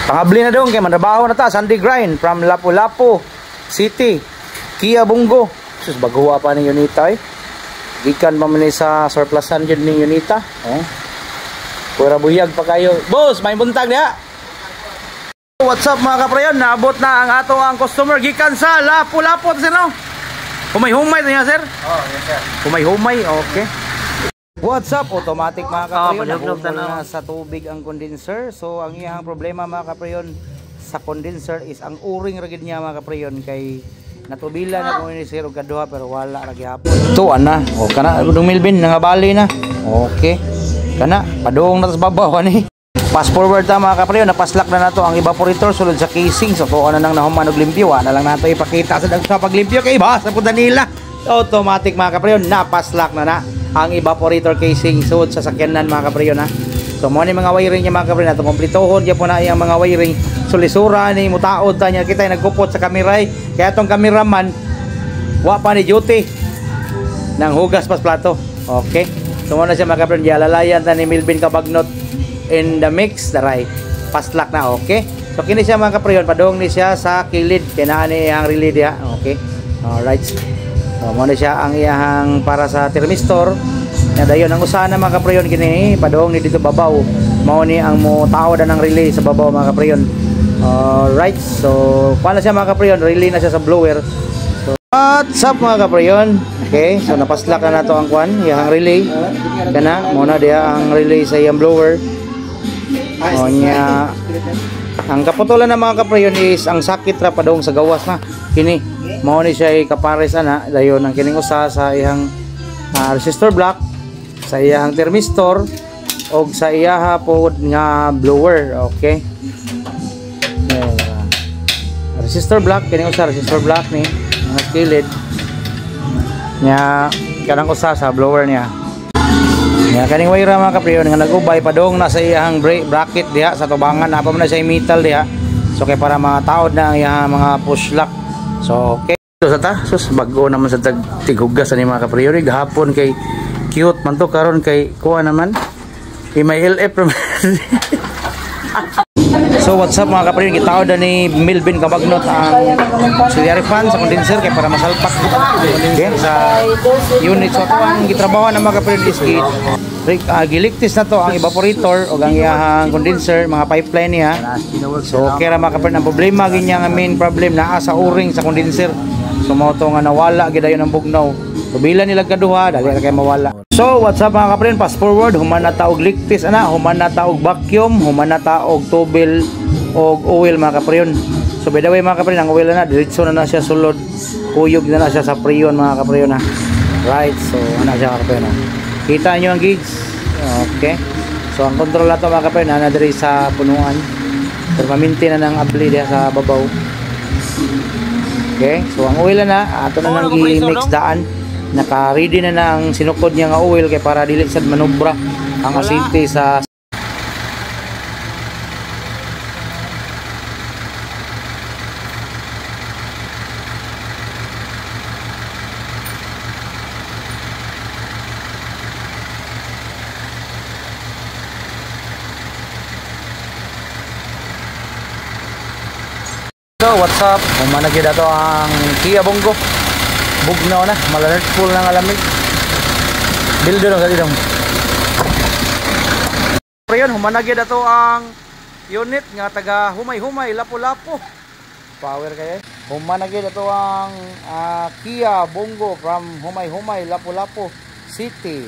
Pangabli na dong kay manrabaho na ta Sunday grind from Lapu-Lapu City, Kia Bungo. Sus baguwa pa ni Unita eh. Gikan pa man sa surplusan jud ni Unita. Oh. Pura buyag pa kayo. Boss, may buntag niya. What's up mga kaprayon? Naabot na ang ato ang customer gikan sa Lapu-Lapu sir no. Humay-humay niya sir? Oh, yes sir. Humay-humay, okay. What's up? Automatic mga kaprayon. Na sa tubig ang condenser. So ang iyang problema mga kaprayon sa condenser is ang uring ragid niya mga kaprayon kay natubila na kung ini sir og kaduha pero wala ra gyapon. Ito ana. O kana dong Milvin nangabali na. Okay. Kana padung na sa babaw ani. Fast forward ta mga kaprayon, napaslak na nato ang evaporator sulod sa casing. So kung ano nang nahuman og limpyo, na lang nato ipakita sa dagsa paglimpyo kay basa pud nila. Automatic mga kaprayon, napaslak na ang evaporator casing sulod sa sakyanan mga kaprayon ha. So mo ni mga wiring niya mga kaprayon, ato kompletohon gyud po na iyang mga wiring. Sulisura ni mutaod ta niya kita nagkupot sa kamera kaya atong cameraman wa pa ni duty nang hugas pas plato. Okay. So mo na siya mga kaprayon, gialalayan ta ni Milvin Kabagnot in the mix, daray paslak na, okay. So kini siya mga kaprayon, padong ni siya sa kilid kaya ni ang relay dia, okay. Alright, so mo na siya ang iyang para sa thermistor na dayon ang usaha na mga kaprayon kini padong ni dito babaw, mao ni ang mo taod ng relay sa babaw mga kaprayon. Alright, so paano siya mga kaprayon, relay na siya sa blower. So what's up mga kaprayon, okay. So napaslak na nato ang kwan iyang relay kana mo na dia ang relay sa iyang blower. O niya, ang kaputulan ng mga kaprayon is ang sakit ra padong sa gawas na kini mao ni siya kapares ana dayon ang kining usa sa iyang resistor block, sa iyang thermistor og sa iyaha pod nga blower, okay. Resistor block kining usa resistor block ni nga skillet nya kanang usa sa blower niya. Ya kaning wire mga kaprayon nga nagubay padong na sa iyang bracket diha sa tubangan na pa man siya metal diha. So kay para mga taod na ang iyang mga push lock. So okay. So sa ta sus bag-o naman sa tigugas ani mga kaprayon gahapon kay cute man to karon kay kuha naman. May LF. So what's up mga kaprayon, gitaod ni Milvin Kabagnot ang auxiliary fan sa condenser kay para masalpak okay, sa unit. So ang gitrabaho ng mga kaprayon is giliktis na to ang evaporator o ang iyang condenser, mga pipeline niya. So okay ra mga kaprayon, ang problema ginya nga main problem naa sa o-ring sa condenser. So mao to nga nawala gid ayon ang bugnaw. So bilan nila kaduha dali ra kay mawala. So what's up mga kaprayon, fast forward, human na ta og liktis ana, human na ta og vacuum, human na ta og tubil og oil mga kaprayon. So by the way mga kaprayon, ang oil na diretso na siya sulod, kuyog na siya sa preyon mga kaprayon ha. Right, so ana siya kaprayon ha. Kita nyo ang gauge, okay. So ang control na to mga kaprayon na diri sa punuan, permanente na ng abli diha sa babaw. Okay, so ang oil na ato na nang i-mix daan. Naka-ready na ang sinukod niya nga oil kay para dili sad manubra ang asinte sa So what's up? Humana gyud ato ang Kia Bungo. Bugnaw na, malanert full ng alamig. Builder lang dito. Priyon, humanagid ato ang unit nga taga humay-humay, Lapu-Lapu. Power kaya. Humanagid ato ang Kia Bungo from humay-humay, Lapu-Lapu City.